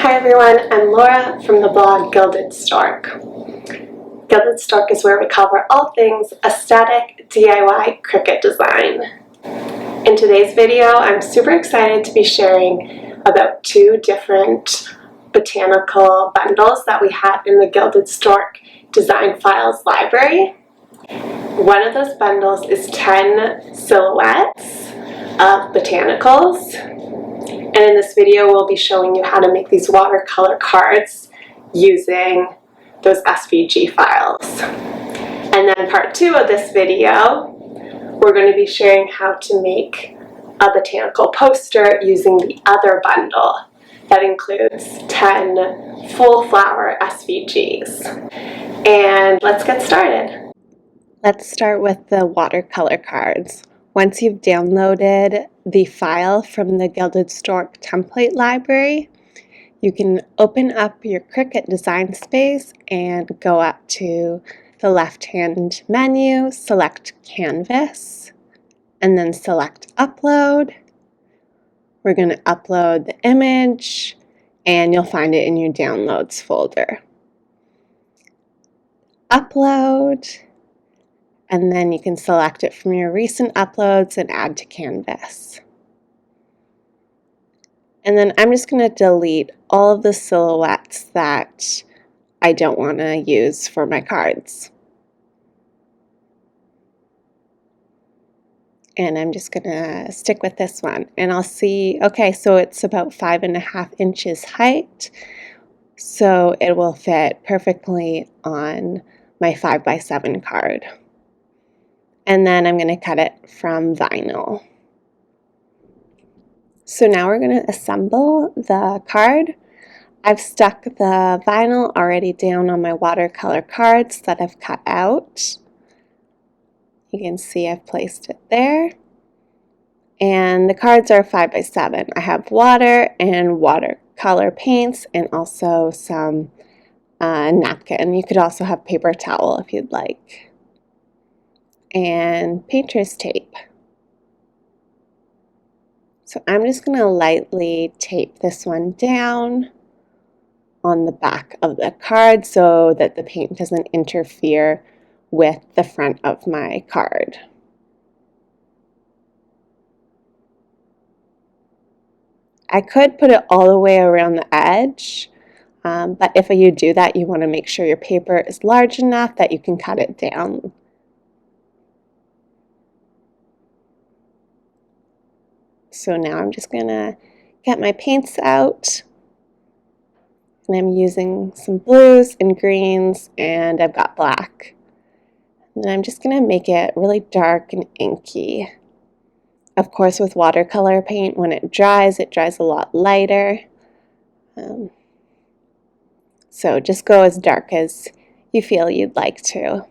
Hi everyone, I'm Laura from the blog Gilded Stork. Gilded Stork is where we cover all things aesthetic DIY Cricut design. In today's video, I'm super excited to be sharing about two different botanical bundles that we have in the Gilded Stork Design Files library. One of those bundles is 10 silhouettes of botanicals. And in this video, we'll be showing you how to make these watercolor cards using those SVG files. And then part 2 of this video, we're going to be sharing how to make a botanical poster using the other bundle that includes 10 full flower SVGs. And let's get started. Let's start with the watercolor cards. Once you've downloaded the file from the Gilded Stork template library, you can open up your Cricut design space and go up to the left-hand menu, select Canvas, and then select Upload. We're going to upload the image, and you'll find it in your Downloads folder. Upload. And then you can select it from your recent uploads and add to Canvas. And then I'm just going to delete all of the silhouettes that I don't want to use for my cards. And I'm just going to stick with this one. And I'll see, okay, so it's about 5.5 inches height. So it will fit perfectly on my 5x7 card. And then I'm going to cut it from vinyl. So now we're going to assemble the card. I've stuck the vinyl already down on my watercolor cards that I've cut out. You can see I've placed it there. And the cards are 5x7. I have water and watercolor paints and also some napkin. You could also have paper towel if you'd like. And painter's tape. So I'm just going to lightly tape this one down on the back of the card so that the paint doesn't interfere with the front of my card. I could put it all the way around the edge, but if you do that, you want to make sure your paper is large enough that you can cut it down. So now I'm just going to get my paints out, and I'm using some blues and greens, and I've got black. And I'm just going to make it really dark and inky. Of course, with watercolor paint, when it dries a lot lighter. So just go as dark as you feel you'd like to.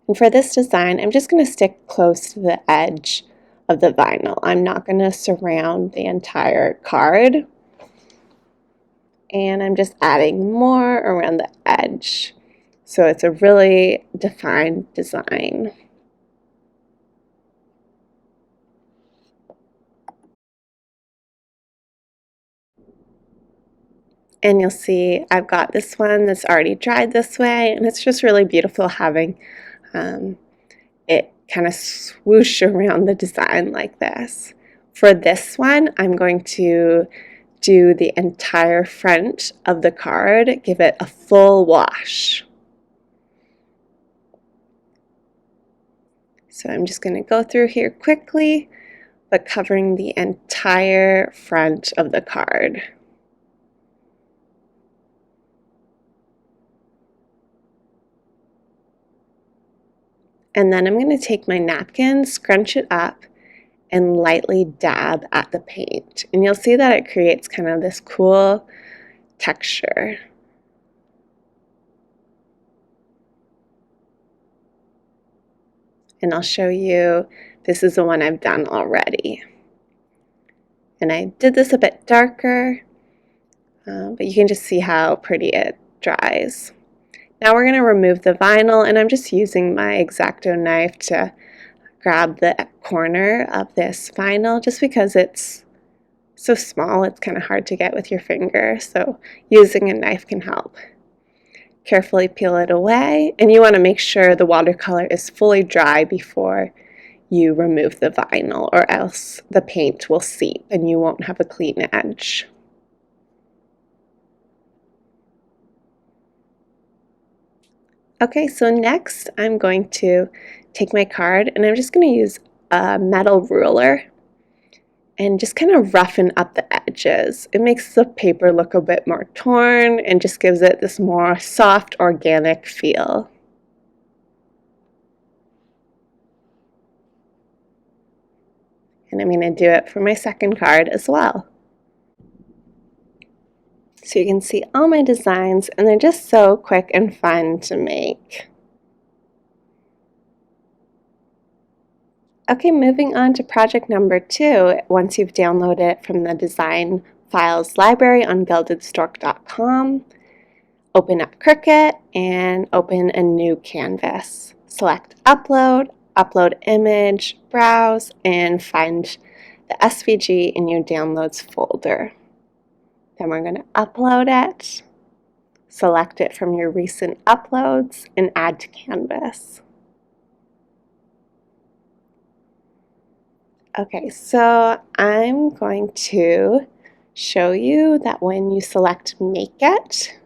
And for this design, I'm just going to stick close to the edge of the vinyl. I'm not going to surround the entire card. And I'm just adding more around the edge. So it's a really defined design. And you'll see I've got this one that's already dried this way, and it's just really beautiful having it kind of swoosh around the design like this. For this one, I'm going to do the entire front of the card, give it a full wash. So I'm just going to go through here quickly, but covering the entire front of the card. And then I'm going to take my napkin, scrunch it up, and lightly dab at the paint. And you'll see that it creates kind of this cool texture. And I'll show you, this is the one I've done already. And I did this a bit darker, but you can just see how pretty it dries. Now we're going to remove the vinyl, and I'm just using my X-Acto knife to grab the corner of this vinyl just because it's so small it's kind of hard to get with your finger, so using a knife can help. Carefully peel it away, and you want to make sure the watercolor is fully dry before you remove the vinyl, or else the paint will seep and you won't have a clean edge. Okay, so next I'm going to take my card and I'm just going to use a metal ruler and just kind of roughen up the edges. It makes the paper look a bit more torn and just gives it this more soft, organic feel. And I'm going to do it for my second card as well. So you can see all my designs, and they're just so quick and fun to make. Okay, moving on to project number 2. Once you've downloaded it from the design files library on gildedstork.com, open up Cricut and open a new canvas. Select Upload, Upload Image, Browse, and find the SVG in your Downloads folder. Then we're going to upload it, select it from your recent uploads, and add to Canvas. Okay, so I'm going to show you that when you select Make It,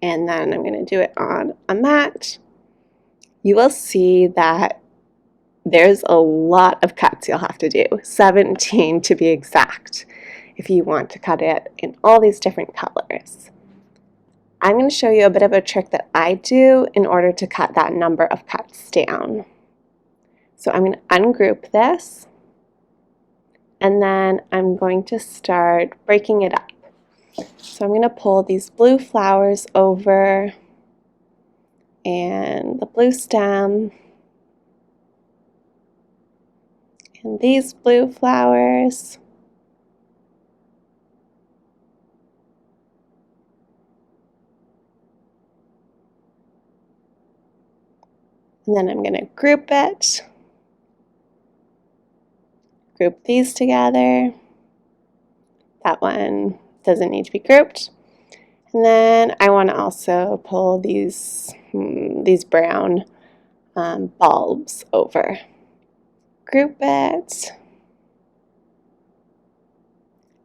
and then I'm going to do it on a mat, you will see that there's a lot of cuts you'll have to do, 17 to be exact, if you want to cut it in all these different colors. I'm going to show you a bit of a trick that I do in order to cut that number of cuts down. So I'm going to ungroup this, and then I'm going to start breaking it up. So I'm going to pull these blue flowers over, and the blue stem, and these blue flowers, and then I'm going to group it, group these together. That one doesn't need to be grouped. And then I want to also pull these brown bulbs over. Group it.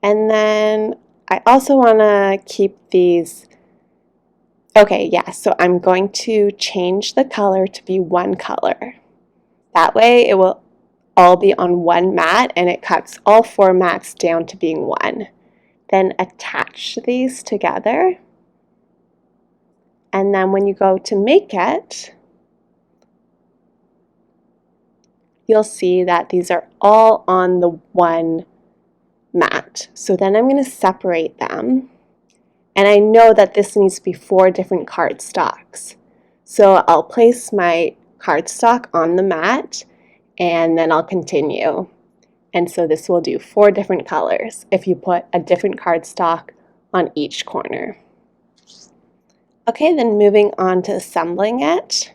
And then I also want to keep these. Okay, yeah, so I'm going to change the color to be one color. That way it will all be on one mat, and it cuts all 4 mats down to being one. Then attach these together. And then when you go to make it, you'll see that these are all on the one mat. So then I'm going to separate them. And I know that this needs to be 4 different cardstocks. So I'll place my cardstock on the mat, and then I'll continue. And so this will do 4 different colors if you put a different cardstock on each corner. Okay, then moving on to assembling it.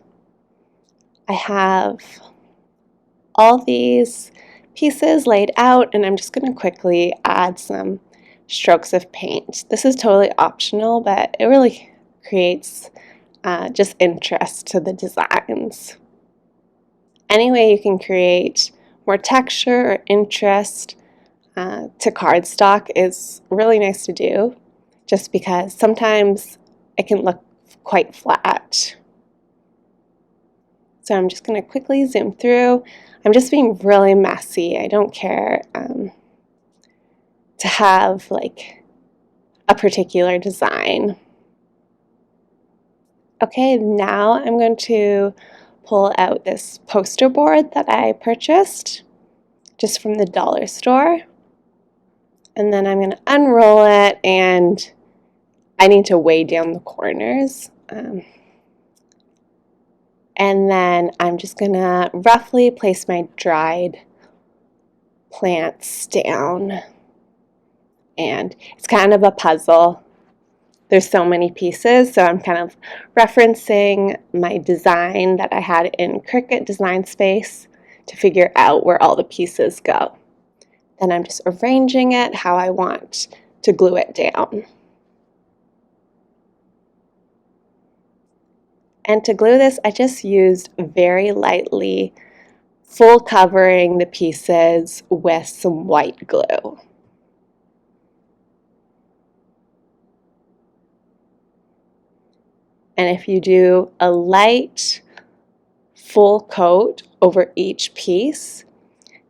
I have all these pieces laid out, and I'm just going to quickly add some strokes of paint. This is totally optional, but it really creates just interest to the designs. Any way you can create more texture or interest to cardstock is really nice to do, just because sometimes it can look quite flat. So I'm just going to quickly zoom through. I'm just being really messy. I don't care to have like a particular design. Okay, now I'm going to pull out this poster board that I purchased just from the dollar store. And then I'm going to unroll it, and I need to weigh down the corners. And then I'm just going to roughly place my dried plants down. And it's kind of a puzzle. There's so many pieces, so I'm kind of referencing my design that I had in Cricut Design Space to figure out where all the pieces go. Then I'm just arranging it how I want to glue it down. And to glue this, I just used very lightly, full covering the pieces with some white glue. And if you do a light, full coat over each piece,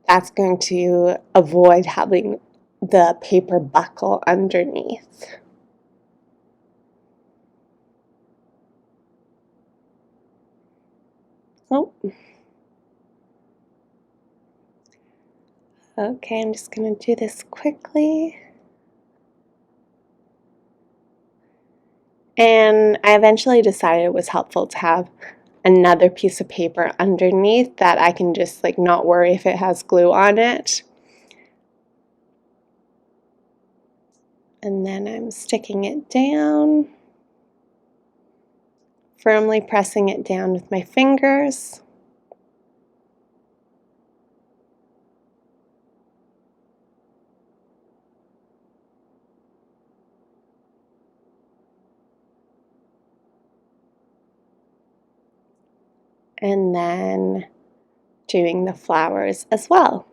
that's going to avoid having the paper buckle underneath. Oh. Okay, I'm just going to do this quickly. And I eventually decided it was helpful to have another piece of paper underneath that I can just like not worry if it has glue on it. And then I'm sticking it down, firmly pressing it down with my fingers. And then doing the flowers as well.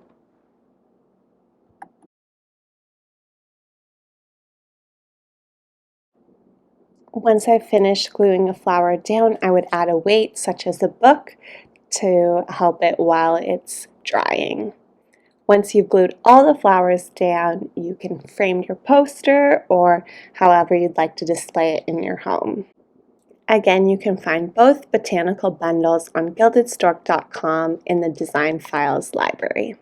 Once I've finished gluing a flower down, I would add a weight such as a book to help it while it's drying. Once you've glued all the flowers down, you can frame your poster or however you'd like to display it in your home. Again, you can find both botanical bundles on gildedstork.com in the Design Files library.